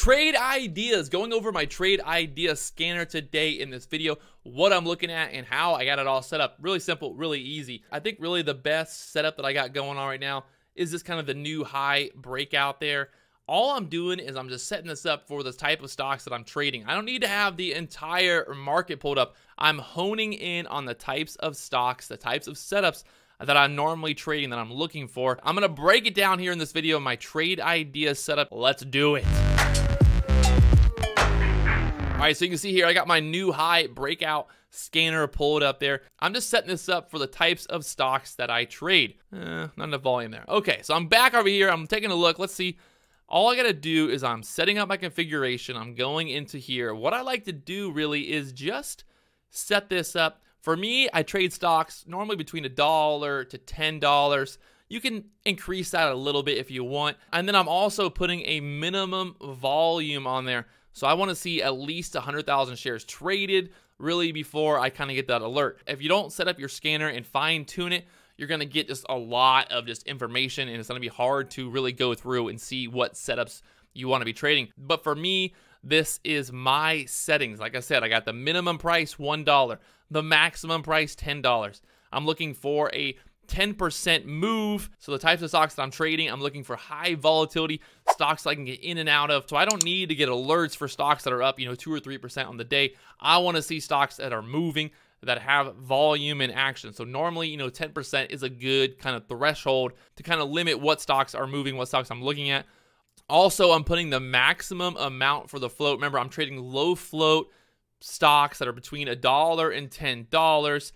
Trade ideas, going over my trade idea scanner today in this video, what I'm looking at and how I got it all set up. Really simple, really easy. I think really the best setup that I got going on right now is this kind of the new high breakout there. All I'm doing is I'm just setting this up for the type of stocks that I'm trading. I don't need to have the entire market pulled up. I'm honing in on the types of stocks, the types of setups that I'm normally trading, that I'm looking for. I'm gonna break it down here in this video, my trade idea setup. Let's do it. All right, so you can see here, I got my new high breakout scanner pulled up there. I'm just setting this up for the types of stocks that I trade. Not enough volume there. Okay, so I'm back over here. I'm taking a look. Let's see. All I gotta do is I'm setting up my configuration. I'm going into here. What I like to do really is just set this up. For me, I trade stocks normally between $1 to $10. You can increase that a little bit if you want. And then I'm also putting a minimum volume on there. So I want to see at least 100,000 shares traded really before I kind of get that alert. If you don't set up your scanner and fine tune it, you're going to get just a lot of just information, and it's going to be hard to really go through and see what setups you want to be trading. But for me, this is my settings. Like I said, I got the minimum price $1, the maximum price $10. I'm looking for a 10% move. So the types of stocks that I'm trading, I'm looking for high volatility stocks I can get in and out of. So I don't need to get alerts for stocks that are up, 2 or 3% on the day. I want to see stocks that are moving, that have volume and action. So normally, 10% is a good kind of threshold to kind of limit what stocks are moving, what stocks I'm looking at. Also, I'm putting the maximum amount for the float. Remember, I'm trading low float stocks that are between $1 and $10.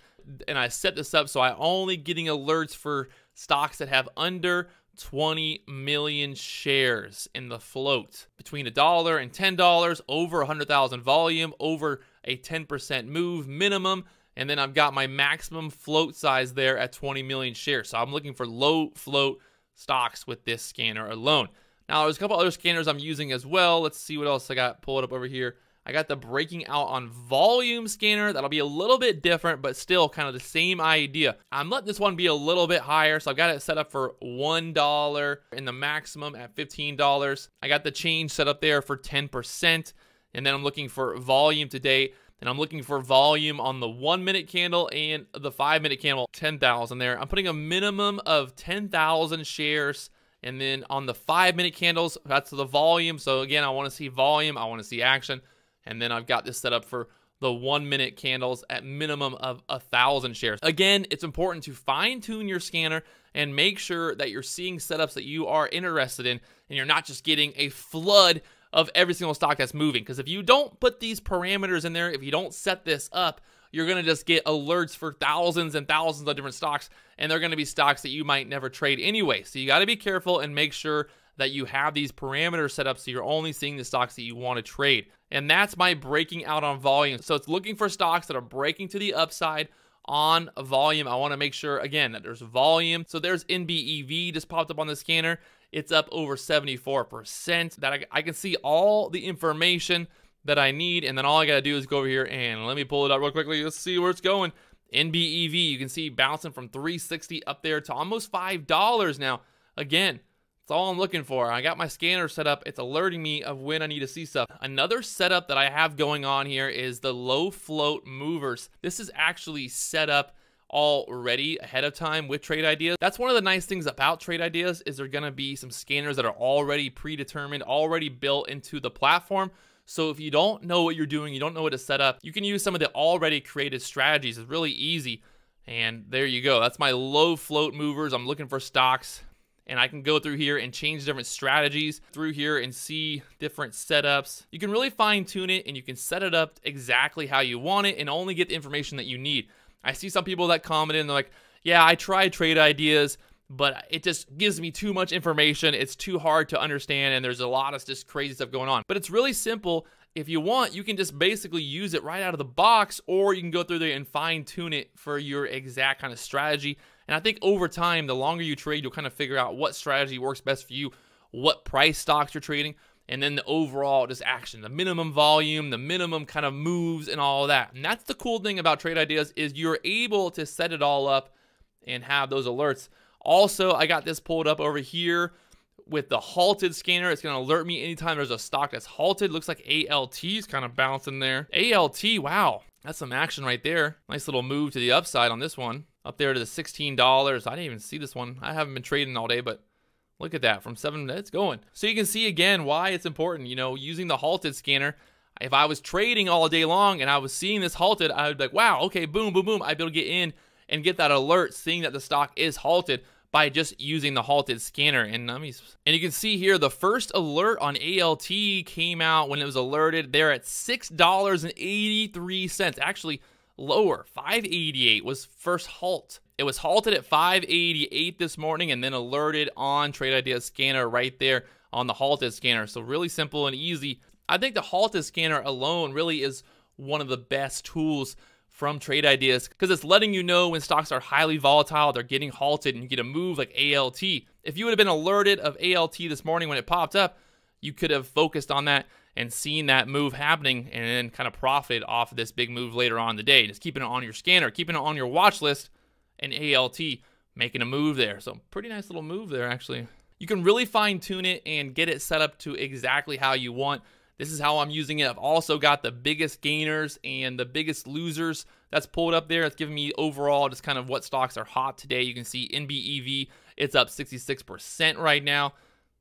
And I set this up so I'm only getting alerts for stocks that have under 20 million shares in the float. Between $1 and $10, over 100,000 volume, over a 10% move minimum. And then I've got my maximum float size there at 20 million shares. So I'm looking for low float stocks with this scanner alone. Now, there's a couple other scanners I'm using as well. Let's see what else I got. Pull it up over here. I got the breaking out on volume scanner. That'll be a little bit different, but still kind of the same idea. I'm letting this one be a little bit higher, so I've got it set up for $1 and the maximum at $15. I got the change set up there for 10%, and then I'm looking for volume today, and I'm looking for volume on the 1-minute candle and the 5-minute candle, 10,000 there. I'm putting a minimum of 10,000 shares. And then on the 5-minute candles, that's the volume. So again, I want to see volume, I want to see action. And then I've got this set up for the 1-minute candles at minimum of 1,000 shares. Again, it's important to fine tune your scanner and make sure that you're seeing setups that you are interested in, and you're not just getting a flood of every single stock that's moving. Because if you don't put these parameters in there, if you don't set this up, you're going to just get alerts for thousands and thousands of different stocks, and they're going to be stocks that you might never trade anyway. So you got to be careful and make sure that you have these parameters set up so you're only seeing the stocks that you want to trade. And that's my breaking out on volume. So it's looking for stocks that are breaking to the upside on volume. I want to make sure, again, that there's volume. So there's NBEV just popped up on the scanner. It's up over 74%. That I can see all the information that I need, and then all I gotta do is go over here and let me pull it up real quickly. Let's see where it's going. NBEV, you can see bouncing from 360 up there to almost $5 now. Again, that's all I'm looking for. I got my scanner set up. It's alerting me of when I need to see stuff. Another setup that I have going on here is the low float movers. This is actually set up already ahead of time with Trade Ideas. That's one of the nice things about Trade Ideas is there gonna be some scanners that are already predetermined, already built into the platform. So if you don't know what you're doing, you don't know what to set up, you can use some of the already created strategies. It's really easy. And there you go. That's my low float movers. I'm looking for stocks, and I can go through here and change different strategies through here and see different setups. You can really fine tune it, and you can set it up exactly how you want it and only get the information that you need. I see some people that comment in, they're like, yeah, I tried Trade Ideas, but it just gives me too much information. It's too hard to understand, and there's a lot of just crazy stuff going on. But it's really simple. If you want, you can just basically use it right out of the box, or you can go through there and fine tune it for your exact kind of strategy. And I think over time, the longer you trade, you'll kind of figure out what strategy works best for you, what price stocks you're trading, and then the overall just action, the minimum volume, the minimum kind of moves and all of that. And that's the cool thing about Trade Ideas is you're able to set it all up and have those alerts. Also, I got this pulled up over here with the halted scanner. It's going to alert me anytime there's a stock that's halted. Looks like ALT is kind of bouncing there. ALT, wow. That's some action right there. Nice little move to the upside on this one. Up there to the $16. I didn't even see this one. I haven't been trading all day, but look at that. From 7, it's going. So you can see again why it's important, you know, using the halted scanner. If I was trading all day long and I was seeing this halted, I would be like, wow, okay, boom, boom, boom. I'd be able to get in and get that alert seeing that the stock is halted by just using the halted scanner. And you can see here the first alert on ALT came out when it was alerted. They're at $6.83. Actually lower, $5.88 was first halt. It was halted at $5.88 this morning and then alerted on Trade Ideas scanner right there on the halted scanner. So really simple and easy. I think the halted scanner alone really is one of the best tools from Trade Ideas because it's letting you know when stocks are highly volatile, they're getting halted, and you get a move like ALT. If you would have been alerted of ALT this morning when it popped up, you could have focused on that and seen that move happening and then kind of profited off of this big move later on in the day. Just keeping it on your scanner, keeping it on your watch list, and ALT making a move there. So pretty nice little move there, actually. You can really fine tune it and get it set up to exactly how you want. This is how I'm using it. I've also got the biggest gainers and the biggest losers that's pulled up there. It's giving me overall just kind of what stocks are hot today. You can see NBEV, it's up 66% right now.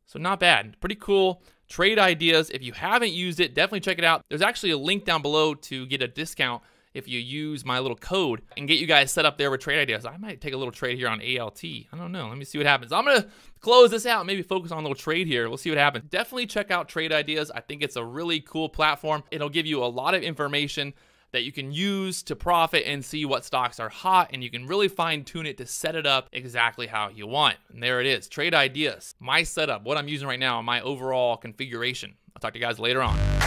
So not bad. Pretty cool. Trade Ideas. If you haven't used it, definitely check it out. There's actually a link down below to get a discount if you use my little code and get you guys set up there with Trade Ideas. I might take a little trade here on ALT. I don't know. Let me see what happens. I'm going to close this out, maybe focus on a little trade here. We'll see what happens. Definitely check out Trade Ideas. I think it's a really cool platform. It'll give you a lot of information that you can use to profit and see what stocks are hot, and you can really fine tune it to set it up exactly how you want. And there it is, Trade Ideas, my setup, what I'm using right now, my overall configuration. I'll talk to you guys later on.